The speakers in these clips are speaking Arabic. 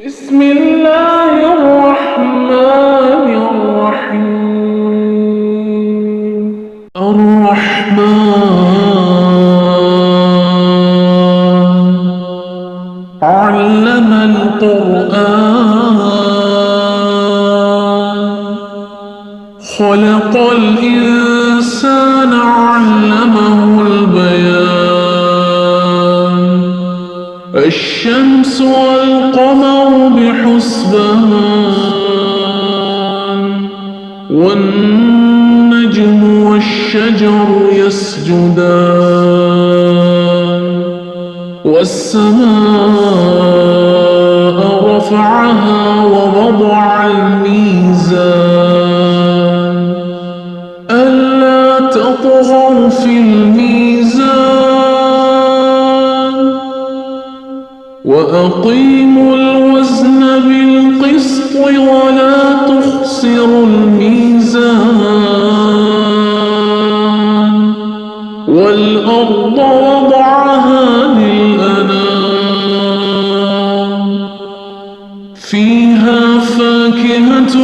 بسم الله الرحمن الرحيم. الرحمن علم القرآن خلق الإنسان علمه البيان الشمس والقمر بحسبان والنجم والشجر يسجدان والسماء رفعها ووضع الميزان ألا تطغوا في الميزان وأقيموا الوزن بالقسط ولا تخسروا الميزان والأرض وضعها للأنام فيها فاكهة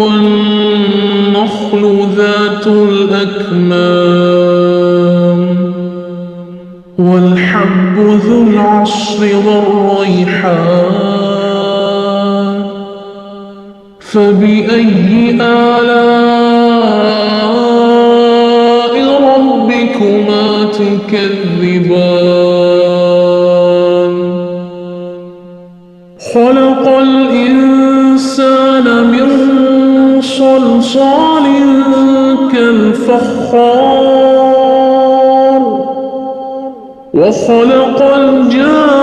والنخل ذات الأكمام والحب ذو العصف والريحان فبأي آلاء ربكما تكذبان خلق الإنسان من صلصال كالفخار وخلق الجان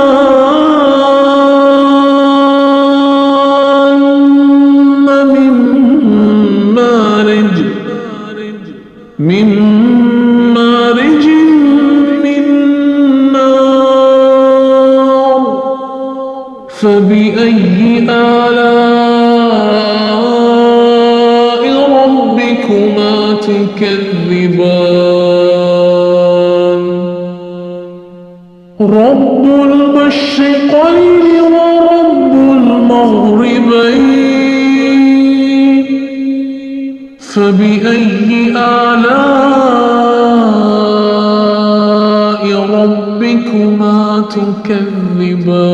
من مارج من نار فبأي آلاء ربكما تكذبان رب المشرقين ورب المغربين فبأي آلاء ربكما تكذبان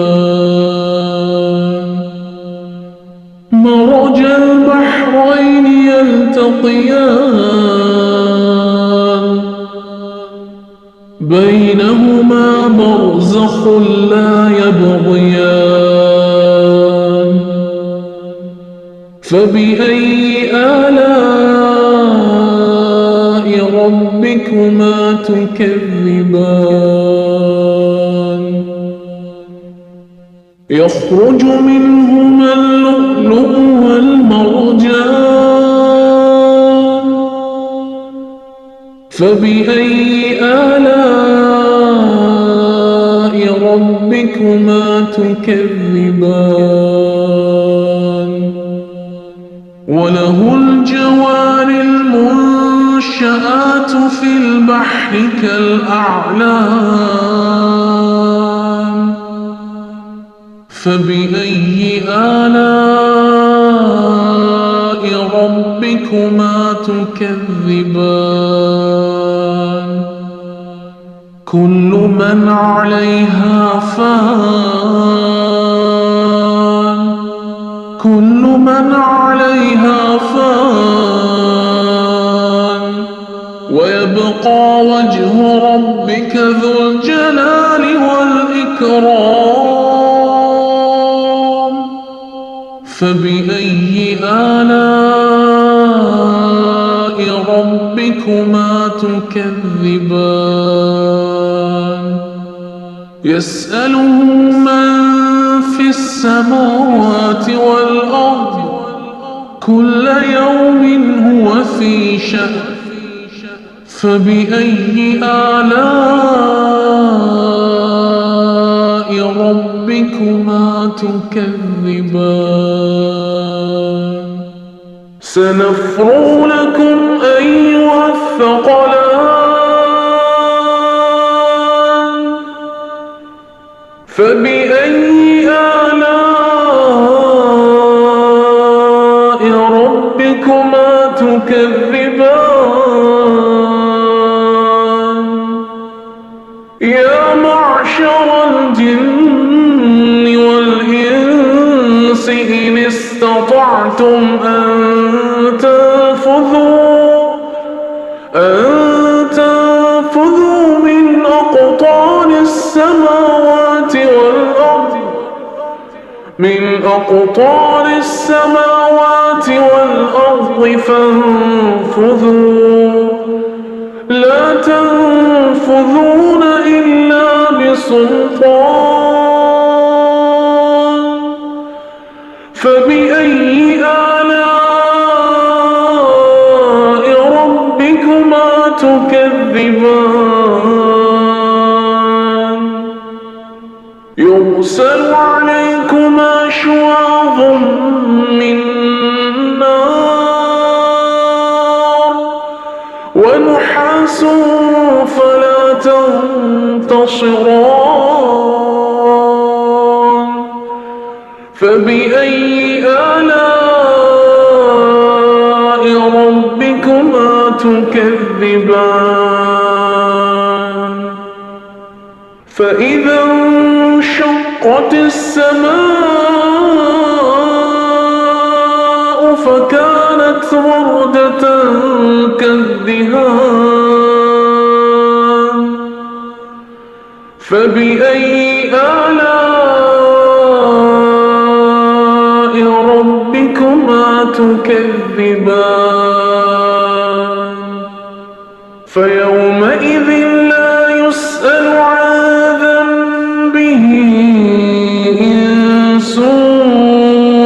مرج البحرين يلتقيان بينهما برزخ لا يبغيان فبأي آلاء ربكما تكذبان يخرج منهما اللؤلؤ والمرجان فبأي آلاء ربكما تكذبان وله الجوار المنشآت في البحر كالأعلام فبأي آلاء ربكما تكذبان كل من عليها فان كل من عليها فان ويبقى وجه ربك ذو الجلال والإكرام فبأي آلاء ربكما تكذبان يسأله من في السماوات والأرض كل يوم هو في شأن فبأي آلاء ربكما تكذبان سنفرغ لكم أيها الثقلان فبأي تكذبان يا معشر الجن والإنس إن استطعتم أن تنفذوا من أقطار السماوات والأرض فانفذوا لا تنفذون إلا بسلطان فبأي آلاء ربكما تكذبان يرسل عليكما شواظ من نار ونحاس فلا تنتصران فبأي آلاء ربكما تكذبان فإذا انشقت السماء فكانت وردة كالدهان فبأي آلاء ربكما تكذبان فيومئذ لا يسأل عن ذنبه إنس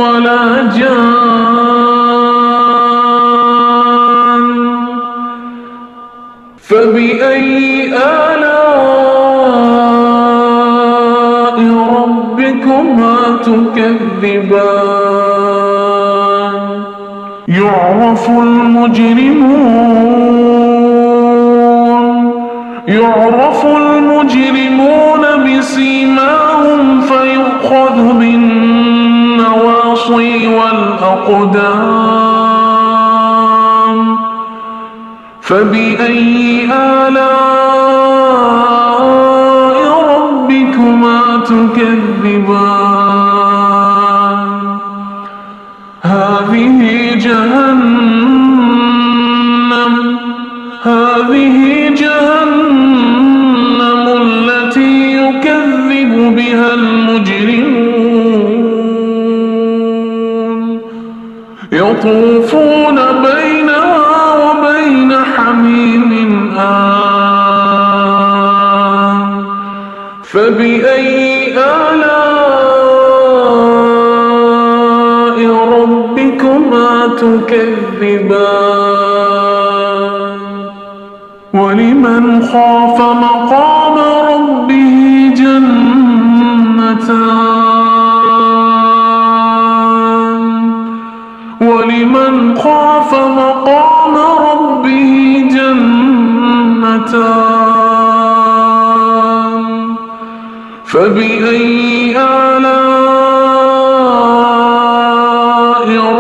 ولا جان فبأي آلاء ربكما تكذبان يعرف المجرمون بسيماهم فيؤخذ بالنواصي والأقدام فبأي آلاء ربكما تكذبان هذه جهنم التي يكذب بها المجرمون يطوفون بينها وبين حميم آن فبأي آلاء ربكما تكذبان ولمن خاف مقام ربه جنتان فبأي آلاء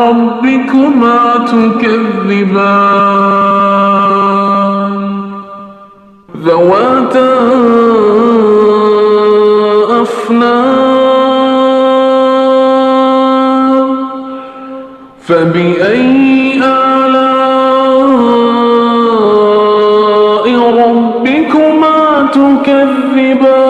ربكما تكذبان ذواتا أفنان فبأي آلاء ربكما تكذبان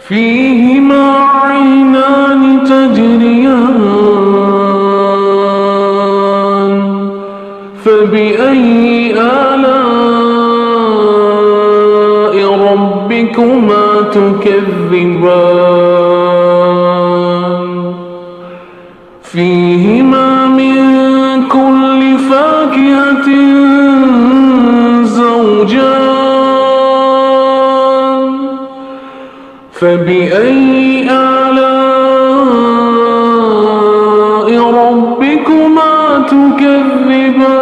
فيهما عينان تجريان فبأي آلاء ربكما تكذبان فيهما من كل فاكهة زوجان فبأي آلاء ربكما تكذبان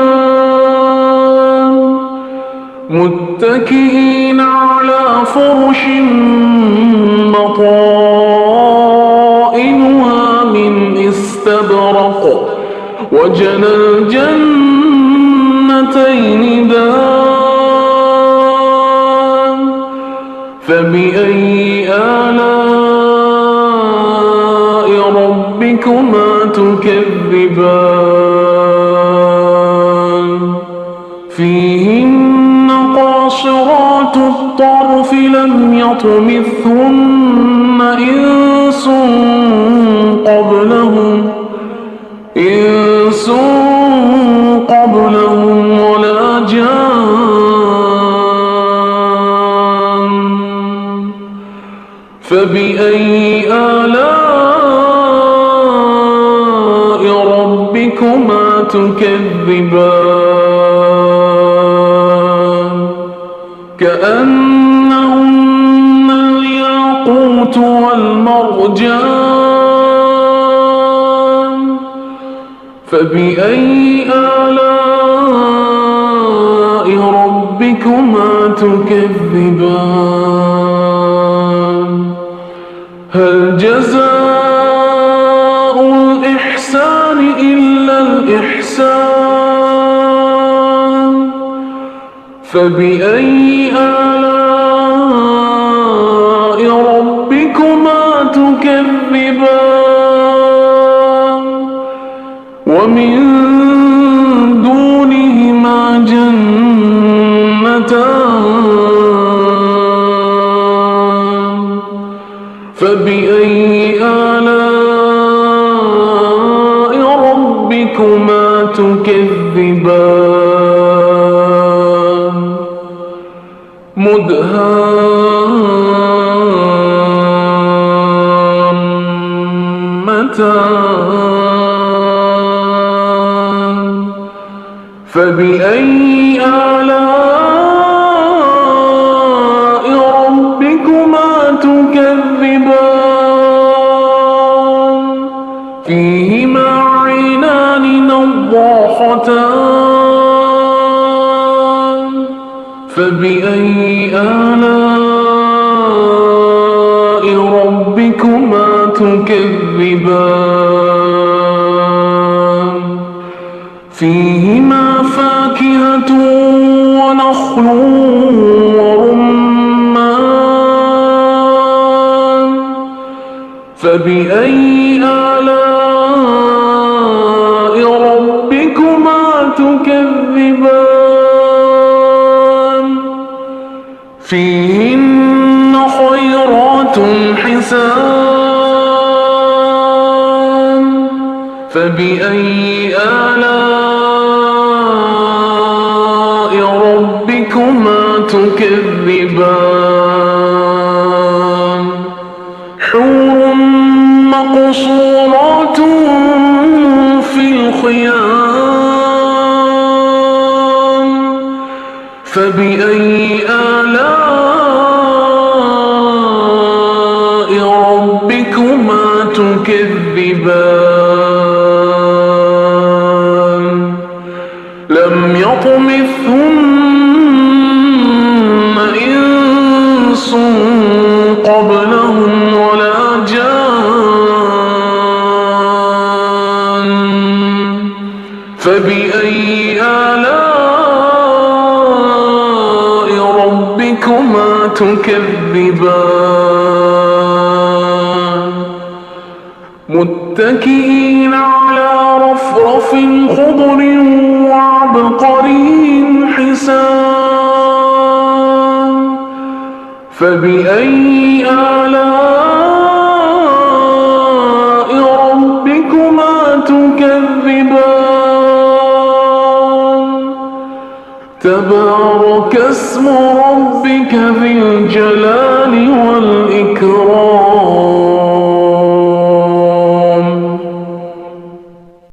متكئين على فرش بطائنها من استبرق وجنى الجنتين دان فبأي آلاء ربكما تكذبان فيهن قاصرات الطرف لم يطمثهن إنس قبلهم ولا جان فبأي آلاء ربكما تكذبان كأنهن الياقوت والمرجان فبأي آلاء ربكما تكذبان هل جزاء الإحسان إلا الإحسان فبأي آلاء ربكما تكذبان ومن دونهما جنتان فبأي آلاء ربكما تكذبان مدهامتان فبأي آلاء ربكما تكذبان فيهما عينان نضاختان فبأي آلاء ربكما تكذبان فيهما فاكهة ونخل ورمان فبأي آلاء ربكما تكذبان فيهن خيرات حسان فبأي آلاء ربكما تكذبان حور مقصورات في الخيام فبأي آلاء ربكما تكذبان لم يطمثهن إنس قبلهم ولا جان فبأي آلاء ربكما تكذبان متكئين على رفرف خضر وعبقري حسان فبأي آلاء ربكما تكذبان تبارك اسم ربك ذي الجلال والإكرام